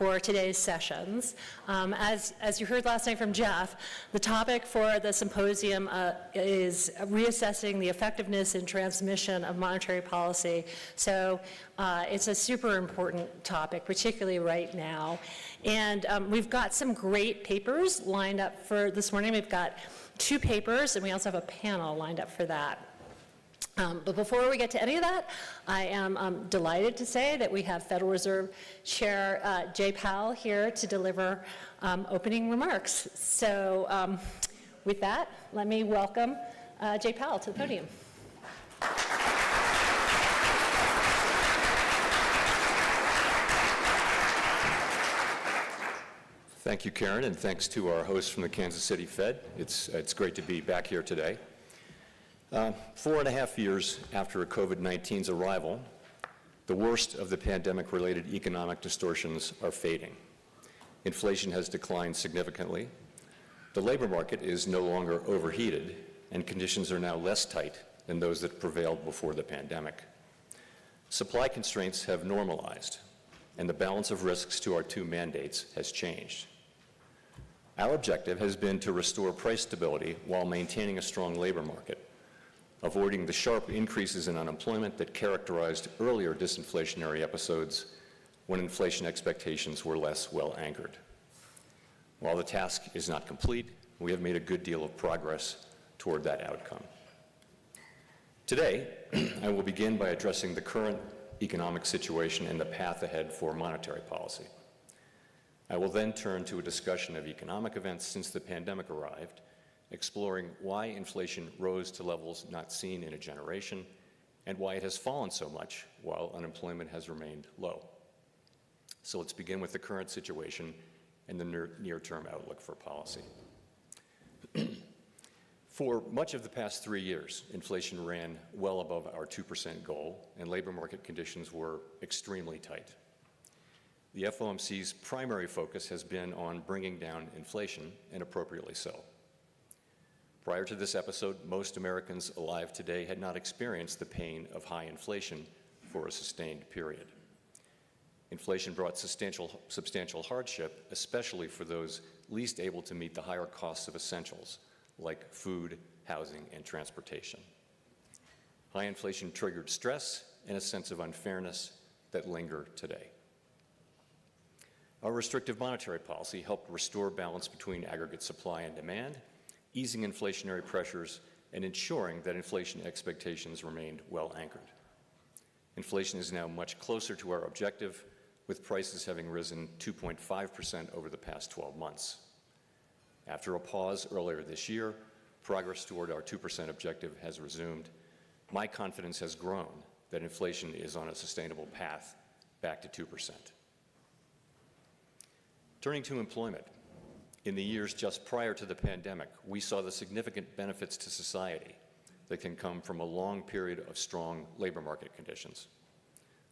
for today's sessions. As you heard last night from Jeff, the topic for the symposium is reassessing the effectiveness and transmission of monetary policy. So it's a super important topic, particularly right now. And we've got some great papers lined up for this morning. We've got 2 papers, and we also have a panel lined up for that. But before we get to any of that, I am delighted to say that we have Federal Reserve Chair Jay Powell here to deliver opening remarks. So with that, let me welcome Jay Powell to the podium. Thank you, Karen, and thanks to our hosts from the Kansas City Fed. It's great to be back here today. 4.5 years after COVID-19's arrival, the worst of the pandemic-related economic distortions are fading. Inflation has declined significantly. The labor market is no longer overheated, and conditions are now less tight than those that prevailed before the pandemic. Supply constraints have normalized, and the balance of risks to our 2 mandates has changed. Our objective has been to restore price stability while maintaining a strong labor market, avoiding the sharp increases in unemployment that characterized earlier disinflationary episodes when inflation expectations were less well anchored. While the task is not complete, we have made a good deal of progress toward that outcome. Today, I will begin by addressing the current economic situation and the path ahead for monetary policy. I will then turn to a discussion of economic events since the pandemic arrived, exploring why inflation rose to levels not seen in a generation and why it has fallen so much while unemployment has remained low. So let's begin with the current situation and the near-term outlook for policy. For much of the past 3 years, inflation ran well above our 2% goal, and labor market conditions were extremely tight. The FOMC's primary focus has been on bringing down inflation, and appropriately so. Prior to this episode, most Americans alive today had not experienced the pain of high inflation for a sustained period. Inflation brought substantial hardship, especially for those least able to meet the higher costs of essentials, like food, housing, and transportation. High inflation triggered stress and a sense of unfairness that linger today. Our restrictive monetary policy helped restore balance between aggregate supply and demand, easing inflationary pressures and ensuring that inflation expectations remained well anchored. Inflation is now much closer to our objective, with prices having risen 2.5% over the past 12 months. After a pause earlier this year, progress toward our 2% objective has resumed. My confidence has grown that inflation is on a sustainable path back to 2%. Turning to employment, in the years just prior to the pandemic, we saw the significant benefits to society that can come from a long period of strong labor market conditions.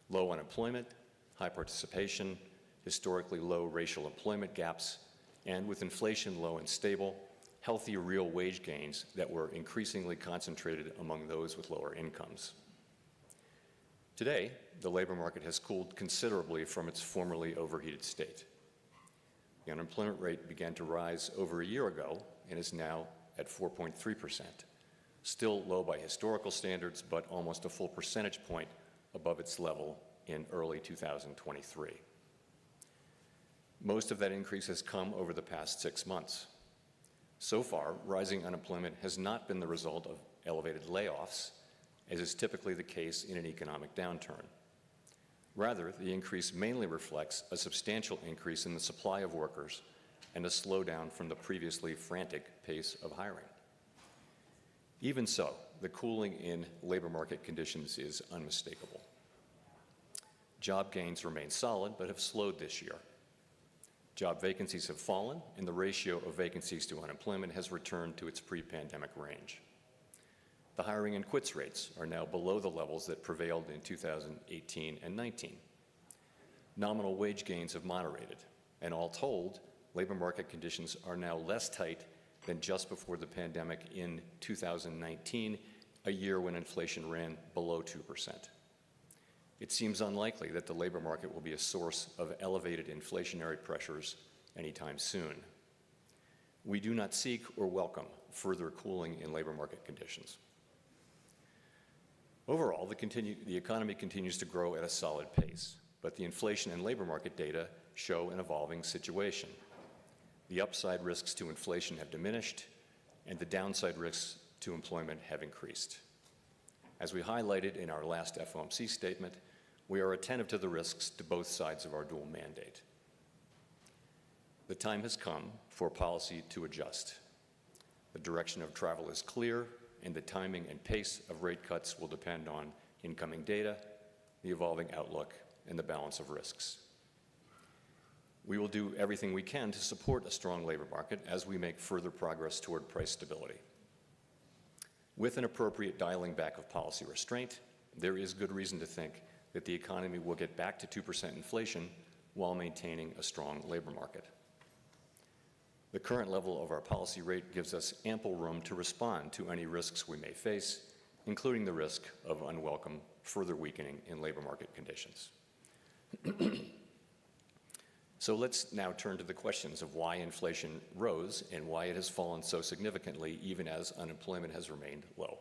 Low unemployment, high participation, historically low racial employment gaps, and with inflation low and stable, healthy real wage gains that were increasingly concentrated among those with lower incomes. Today, the labor market has cooled considerably from its formerly overheated state. The unemployment rate began to rise over a year ago and is now at 4.3%, still low by historical standards, but almost a full percentage point above its level in early 2023. Most of that increase has come over the past 6 months. So far, rising unemployment has not been the result of elevated layoffs, as is typically the case in an economic downturn. Rather, the increase mainly reflects a substantial increase in the supply of workers and a slowdown from the previously frantic pace of hiring. Even so, the cooling in labor market conditions is unmistakable. Job gains remain solid, but have slowed this year. Job vacancies have fallen, and the ratio of vacancies to unemployment has returned to its pre-pandemic range. The hiring and quits rates are now below the levels that prevailed in 2018 and 19. Nominal wage gains have moderated, and all told, labor market conditions are now less tight than just before the pandemic in 2019, a year when inflation ran below 2%. it seems unlikely that the labor market will be a source of elevated inflationary pressures anytime soon. We do not seek or welcome further cooling in labor market conditions. Overall, the economy continues to grow at a solid pace, but the inflation and labor market data show an evolving situation. The upside risks to inflation have diminished, and the downside risks to employment have increased. As we highlighted in our last FOMC statement, we are attentive to the risks to both sides of our dual mandate. The time has come for policy to adjust. The direction of travel is clear, and the timing and pace of rate cuts will depend on incoming data, the evolving outlook, and the balance of risks. We will do everything we can to support a strong labor market as we make further progress toward price stability. With an appropriate dialing back of policy restraint, there is good reason to think that the economy will get back to 2% inflation while maintaining a strong labor market. The current level of our policy rate gives us ample room to respond to any risks we may face, including the risk of unwelcome further weakening in labor market conditions. So let's now turn to the questions of why inflation rose and why it has fallen so significantly even as unemployment has remained low.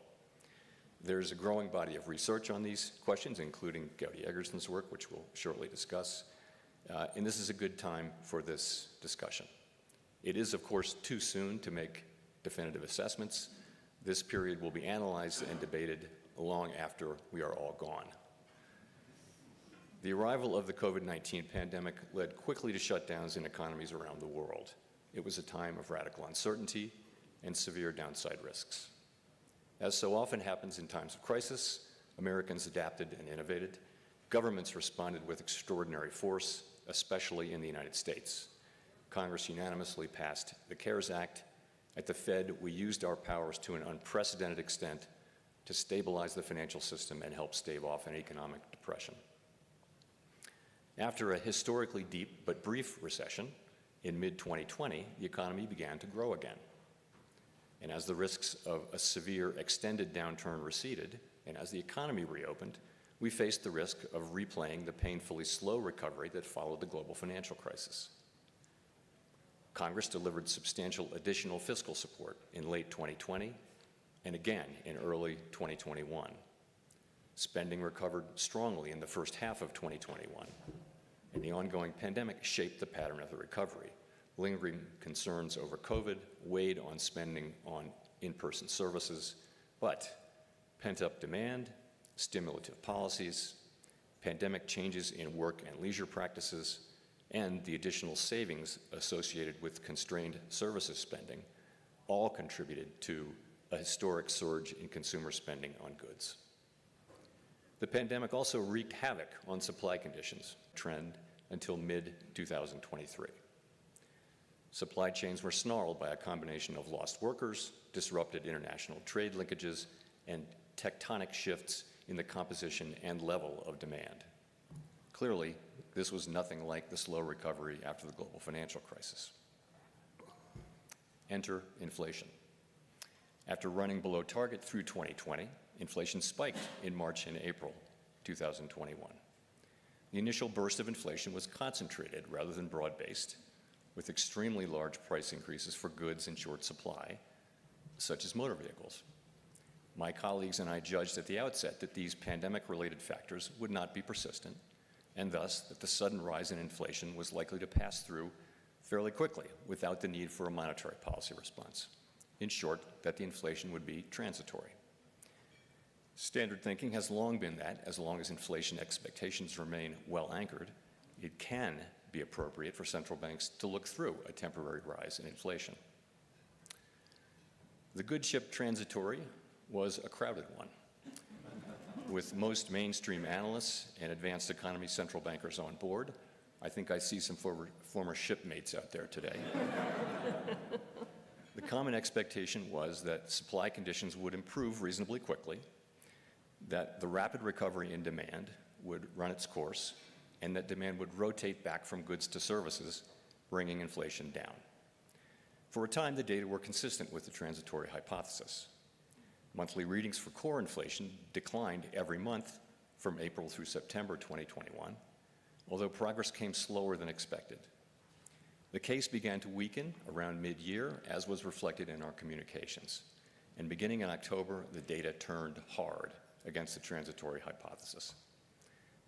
There's a growing body of research on these questions, including Gowdy Eggerson's work, which we'll shortly discuss, and this is a good time for this discussion. It is, of course, too soon to make definitive assessments. This period will be analyzed and debated long after we are all gone. The arrival of the COVID-19 pandemic led quickly to shutdowns in economies around the world. It was a time of radical uncertainty and severe downside risks. As so often happens in times of crisis, Americans adapted and innovated. Governments responded with extraordinary force, especially in the United States. Congress unanimously passed the CARES Act. At the Fed, we used our powers to an unprecedented extent to stabilize the financial system and help stave off an economic depression. After a historically deep but brief recession, in mid-2020, the economy began to grow again. And as the risks of a severe extended downturn receded, and as the economy reopened, we faced the risk of replaying the painfully slow recovery that followed the global financial crisis. Congress delivered substantial additional fiscal support in late 2020 and again in early 2021. Spending recovered strongly in the first half of 2021, and the ongoing pandemic shaped the pattern of the recovery. Lingering concerns over COVID weighed on spending on in-person services, but pent-up demand, stimulative policies, pandemic changes in work and leisure practices, and the additional savings associated with constrained services spending all contributed to a historic surge in consumer spending on goods. The pandemic also wreaked havoc on supply conditions, trend until mid-2023. Supply chains were snarled by a combination of lost workers, disrupted international trade linkages, and tectonic shifts in the composition and level of demand. Clearly, this was nothing like the slow recovery after the global financial crisis. Enter inflation. After running below target through 2020, inflation spiked in March and April 2021. The initial burst of inflation was concentrated rather than broad-based, with extremely large price increases for goods in short supply, such as motor vehicles. My colleagues and I judged at the outset that these pandemic-related factors would not be persistent, and thus that the sudden rise in inflation was likely to pass through fairly quickly without the need for a monetary policy response. In short, that the inflation would be transitory. Standard thinking has long been that, as long as inflation expectations remain well anchored, it can be appropriate for central banks to look through a temporary rise in inflation. The good ship transitory was a crowded one, with most mainstream analysts and advanced economy central bankers on board. I think I see some former shipmates out there today. The common expectation was that supply conditions would improve reasonably quickly, that the rapid recovery in demand would run its course, and that demand would rotate back from goods to services, bringing inflation down. For a time, the data were consistent with the transitory hypothesis. Monthly readings for core inflation declined every month from April through September 2021, although progress came slower than expected. The case began to weaken around mid-year, as was reflected in our communications. And beginning in October, the data turned hard against the transitory hypothesis.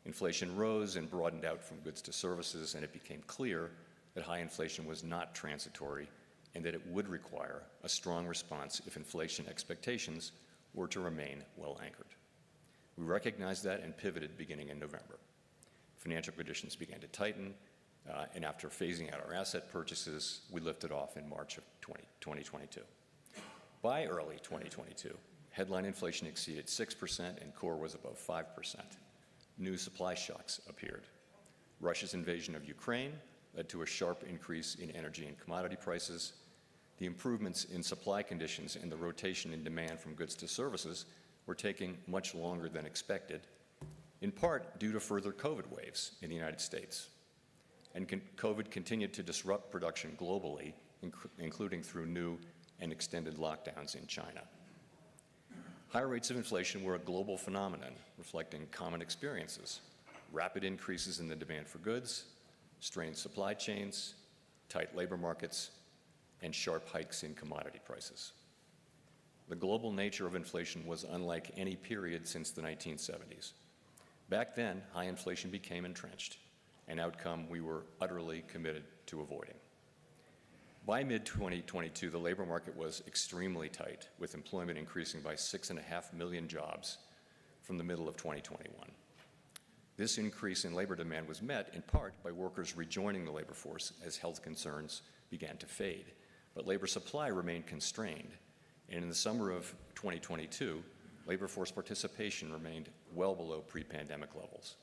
Inflation rose and broadened out from goods to services, and it became clear that high inflation was not transitory and that it would require a strong response if inflation expectations were to remain well anchored. We recognized that and pivoted beginning in November. Financial conditions began to tighten, and after phasing out our asset purchases, we lifted off in March of 2022. By early 2022, headline inflation exceeded 6% and core was above 5%. New supply shocks appeared. Russia's invasion of Ukraine led to a sharp increase in energy and commodity prices. The improvements in supply conditions and the rotation in demand from goods to services were taking much longer than expected, in part due to further COVID waves in the United States. And COVID continued to disrupt production globally, including through new and extended lockdowns in China. Higher rates of inflation were a global phenomenon reflecting common experiences: rapid increases in the demand for goods, strained supply chains, tight labor markets, and sharp hikes in commodity prices. The global nature of inflation was unlike any period since the 1970s. Back then, high inflation became entrenched, an outcome we were utterly committed to avoiding. By mid-2022, the labor market was extremely tight, with employment increasing by 6.5 million jobs from the middle of 2021. This increase in labor demand was met in part by workers rejoining the labor force as health concerns began to fade. But labor supply remained constrained, and in the summer of 2022, labor force participation remained well below pre-pandemic levels.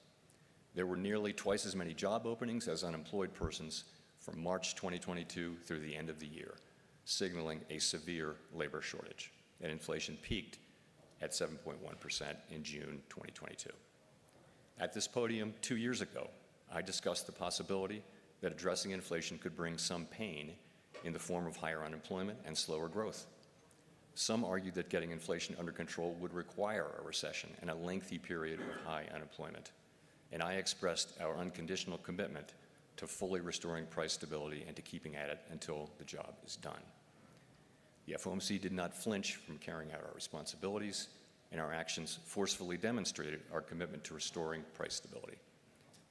There were nearly twice as many job openings as unemployed persons from March 2022 through the end of the year, signaling a severe labor shortage, and inflation peaked at 7.1% in June 2022. At this podium 2 years ago, I discussed the possibility that addressing inflation could bring some pain in the form of higher unemployment and slower growth. Some argued that getting inflation under control would require a recession and a lengthy period of high unemployment, and I expressed our unconditional commitment to fully restoring price stability and to keeping at it until the job is done. The FOMC did not flinch from carrying out our responsibilities, and our actions forcefully demonstrated our commitment to restoring price stability.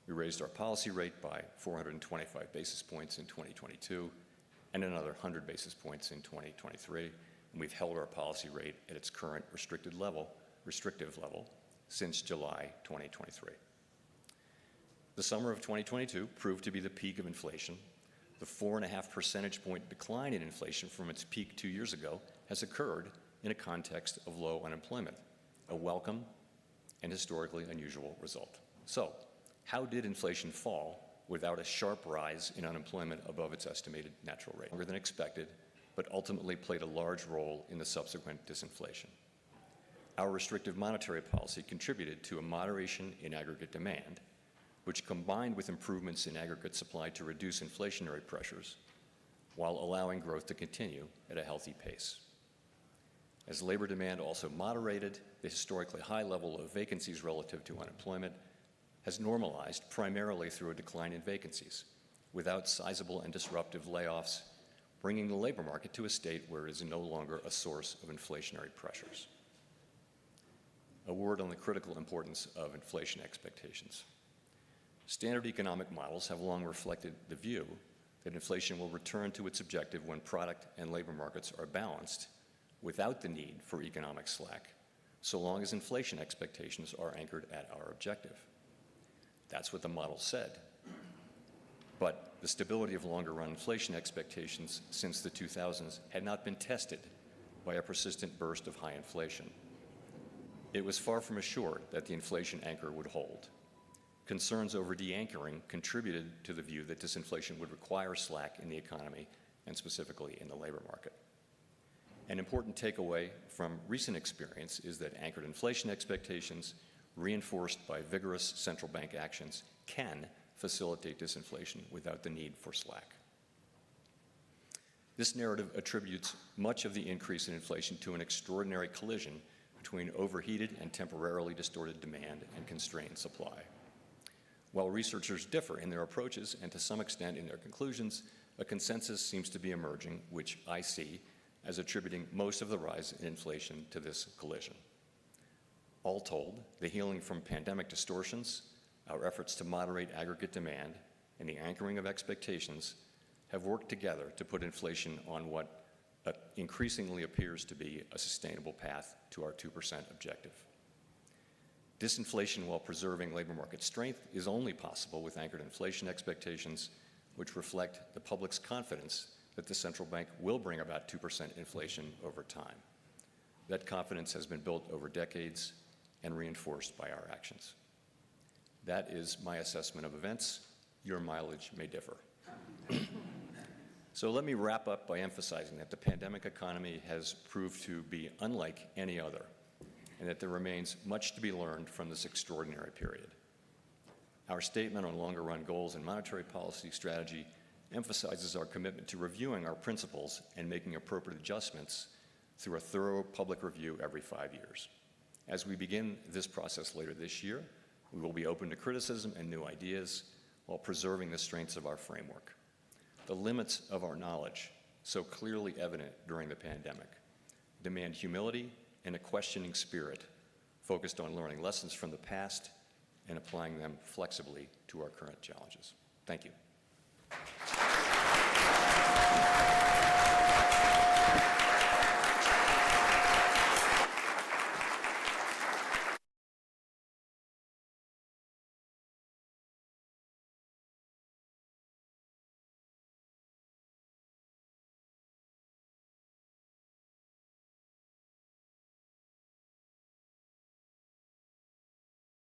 We raised our policy rate by 425 basis points in 2022 and another 100 basis points in 2023, and we've held our policy rate at its current restrictive level since July 2023. The summer of 2022 proved to be the peak of inflation. The 4.5 percentage point decline in inflation from its peak 2 years ago has occurred in a context of low unemployment, a welcome and historically unusual result. So, how did inflation fall without a sharp rise in unemployment above its estimated natural rate? Longer than expected, but ultimately played a large role in the subsequent disinflation. Our restrictive monetary policy contributed to a moderation in aggregate demand, which combined with improvements in aggregate supply to reduce inflationary pressures while allowing growth to continue at a healthy pace. As labor demand also moderated, the historically high level of vacancies relative to unemployment has normalized primarily through a decline in vacancies, without sizable and disruptive layoffs, bringing the labor market to a state where it is no longer a source of inflationary pressures. A word on the critical importance of inflation expectations. Standard economic models have long reflected the view that inflation will return to its objective when product and labor markets are balanced without the need for economic slack, so long as inflation expectations are anchored at our objective. That's what the model said. But the stability of longer-run inflation expectations since the 2000s had not been tested by a persistent burst of high inflation. It was far from assured that the inflation anchor would hold. Concerns over de-anchoring contributed to the view that disinflation would require slack in the economy and specifically in the labor market. An important takeaway from recent experience is that anchored inflation expectations, reinforced by vigorous central bank actions, can facilitate disinflation without the need for slack. This narrative attributes much of the increase in inflation to an extraordinary collision between overheated and temporarily distorted demand and constrained supply. While researchers differ in their approaches and to some extent in their conclusions, a consensus seems to be emerging, which I see as attributing most of the rise in inflation to this collision. All told, the healing from pandemic distortions, our efforts to moderate aggregate demand, and the anchoring of expectations have worked together to put inflation on what increasingly appears to be a sustainable path to our 2% objective. Disinflation while preserving labor market strength is only possible with anchored inflation expectations, which reflect the public's confidence that the central bank will bring about 2% inflation over time. That confidence has been built over decades and reinforced by our actions. That is my assessment of events. Your mileage may differ. So let me wrap up by emphasizing that the pandemic economy has proved to be unlike any other, and that there remains much to be learned from this extraordinary period. Our statement on longer-run goals and monetary policy strategy emphasizes our commitment to reviewing our principles and making appropriate adjustments through a thorough public review every 5 years. As we begin this process later this year, we will be open to criticism and new ideas while preserving the strengths of our framework. The limits of our knowledge, so clearly evident during the pandemic, demand humility and a questioning spirit focused on learning lessons from the past and applying them flexibly to our current challenges. Thank you.